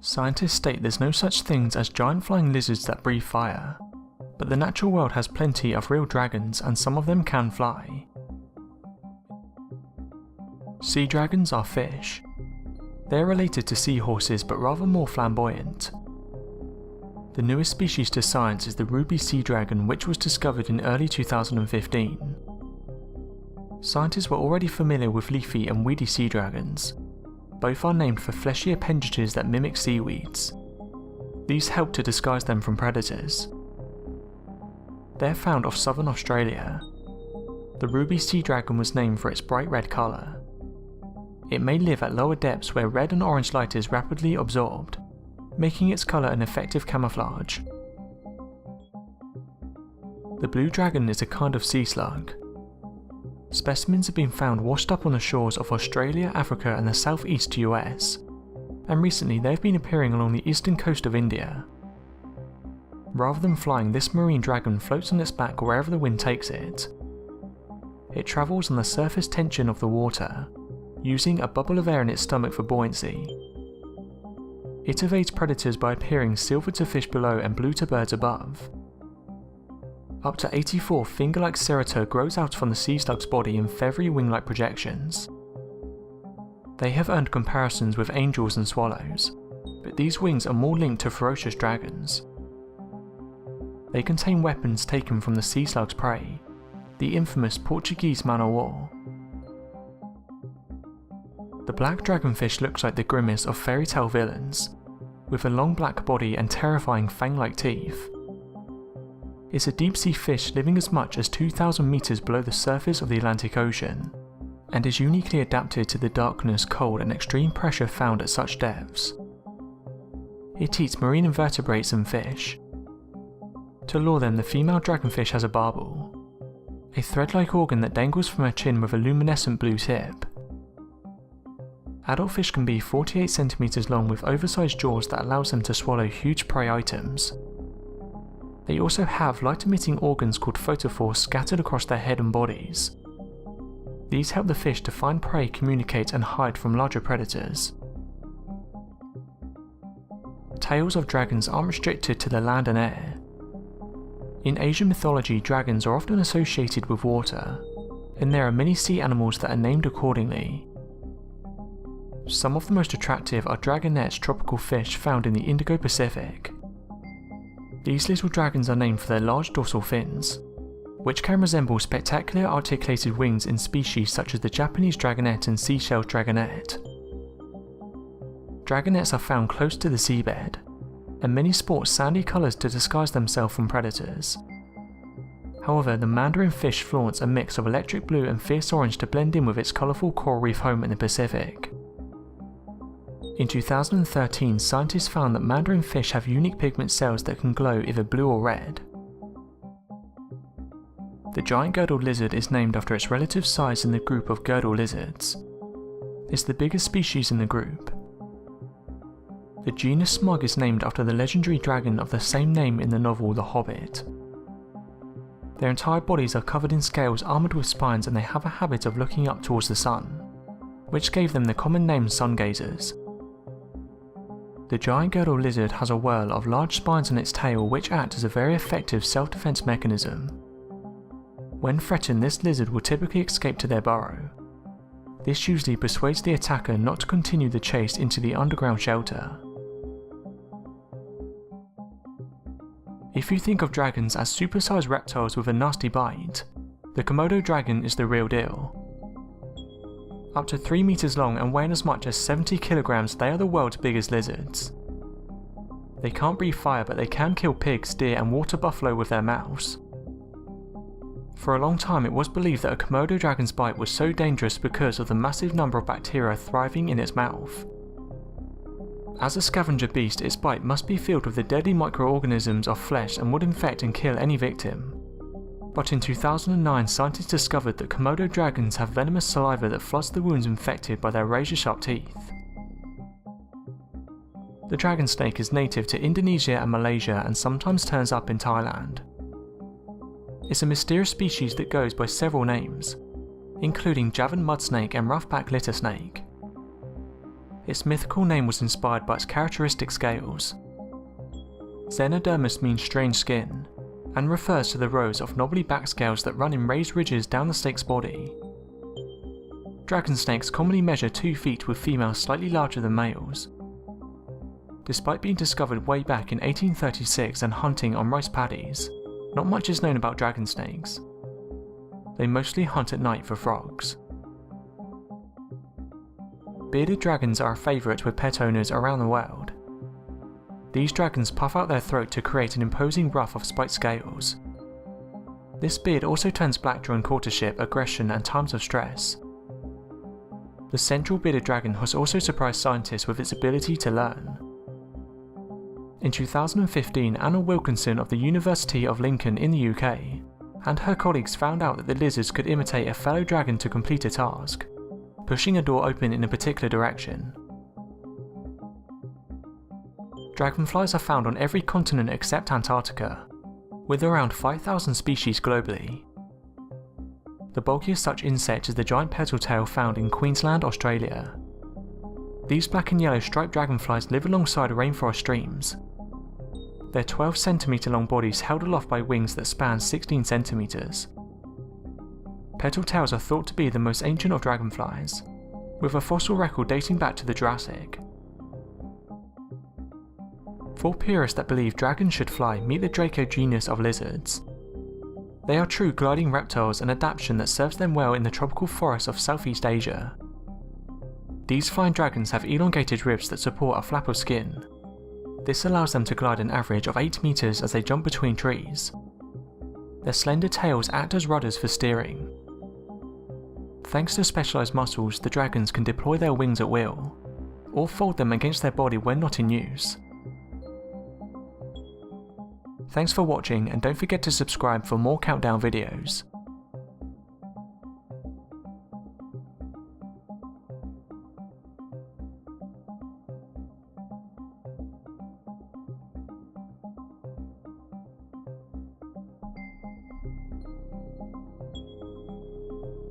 Scientists state there's no such things as giant flying lizards that breathe fire, but the natural world has plenty of real dragons and some of them can fly. Sea dragons are fish. They are related to seahorses but rather more flamboyant. The newest species to science is the ruby sea dragon, which was discovered in early 2015. Scientists were already familiar with leafy and weedy sea dragons. Both are named for fleshy appendages that mimic seaweeds. These help to disguise them from predators. They are found off southern Australia. The ruby sea dragon was named for its bright red colour. It may live at lower depths where red and orange light is rapidly absorbed, making its colour an effective camouflage. The blue dragon is a kind of sea slug. Specimens have been found washed up on the shores of Australia, Africa and the southeast US, and recently they have been appearing along the eastern coast of India. Rather than flying, this marine dragon floats on its back wherever the wind takes it. It travels on the surface tension of the water, using a bubble of air in its stomach for buoyancy. It evades predators by appearing silver to fish below and blue to birds above. Up to 84 finger-like serrator grows out from the sea slug's body in feathery wing-like projections. They have earned comparisons with angels and swallows, but these wings are more linked to ferocious dragons. They contain weapons taken from the sea slug's prey, the infamous Portuguese man-o'-war. The black dragonfish looks like the grimmest of fairy tale villains, with a long black body and terrifying fang-like teeth. It's a deep-sea fish living as much as 2,000 meters below the surface of the Atlantic Ocean, and is uniquely adapted to the darkness, cold and extreme pressure found at such depths. It eats marine invertebrates and fish. To lure them, the female dragonfish has a barbel, a thread-like organ that dangles from her chin with a luminescent blue tip. Adult fish can be 48 centimeters long with oversized jaws that allows them to swallow huge prey items. They also have light-emitting organs called photophores scattered across their head and bodies. These help the fish to find prey, communicate and hide from larger predators. Tales of dragons aren't restricted to the land and air. In Asian mythology, dragons are often associated with water, and there are many sea animals that are named accordingly. Some of the most attractive are dragonets, tropical fish found in the Indigo Pacific. These little dragons are named for their large dorsal fins, which can resemble spectacular articulated wings in species such as the Japanese dragonet and Seychelles dragonet. Dragonets are found close to the seabed, and many sport sandy colours to disguise themselves from predators. However, the mandarin fish flaunts a mix of electric blue and fierce orange to blend in with its colourful coral reef home in the Pacific. In 2013, scientists found that mandarin fish have unique pigment cells that can glow either blue or red. The giant girdled lizard is named after its relative size in the group of girdle lizards. It's the biggest species in the group. The genus Smug is named after the legendary dragon of the same name in the novel The Hobbit. Their entire bodies are covered in scales armoured with spines, and they have a habit of looking up towards the sun, which gave them the common name sun gazers. The giant girdle lizard has a whirl of large spines on its tail which act as a very effective self-defense mechanism. When threatened, this lizard will typically escape to their burrow. This usually persuades the attacker not to continue the chase into the underground shelter. If you think of dragons as supersized reptiles with a nasty bite, the Komodo dragon is the real deal. Up to 3 meters long and weighing as much as 70 kilograms, they are the world's biggest lizards. They can't breathe fire, but they can kill pigs, deer and water buffalo with their mouths. For a long time it was believed that a Komodo dragon's bite was so dangerous because of the massive number of bacteria thriving in its mouth. As a scavenger beast, its bite must be filled with the deadly microorganisms of flesh and would infect and kill any victim. But in 2009, scientists discovered that Komodo dragons have venomous saliva that floods the wounds infected by their razor-sharp teeth. The dragon snake is native to Indonesia and Malaysia and sometimes turns up in Thailand. It's a mysterious species that goes by several names, including Javan mud snake and roughback litter snake. Its mythical name was inspired by its characteristic scales. Xenodermis means strange skin, and refers to the rows of knobbly back scales that run in raised ridges down the snake's body. Dragon snakes commonly measure 2 feet, with females slightly larger than males. Despite being discovered way back in 1836 and hunting on rice paddies, not much is known about dragon snakes. They mostly hunt at night for frogs. Bearded dragons are a favourite with pet owners around the world. These dragons puff out their throat to create an imposing ruff of spiked scales. This beard also turns black during courtship, aggression and times of stress. The central bearded dragon has also surprised scientists with its ability to learn. In 2015, Anna Wilkinson of the University of Lincoln in the UK and her colleagues found out that the lizards could imitate a fellow dragon to complete a task, pushing a door open in a particular direction. Dragonflies are found on every continent except Antarctica, with around 5,000 species globally. The bulkiest such insect is the giant petaltail found in Queensland, Australia. These black and yellow striped dragonflies live alongside rainforest streams. Their 12 cm long bodies held aloft by wings that span 16 cm. Petaltails are thought to be the most ancient of dragonflies, with a fossil record dating back to the Jurassic. For purists that believe dragons should fly, meet the Draco genus of lizards. They are true gliding reptiles, an adaptation that serves them well in the tropical forests of Southeast Asia. These flying dragons have elongated ribs that support a flap of skin. This allows them to glide an average of 8 meters as they jump between trees. Their slender tails act as rudders for steering. Thanks to specialized muscles, the dragons can deploy their wings at will, or fold them against their body when not in use. Thanks for watching, and don't forget to subscribe for more countdown videos.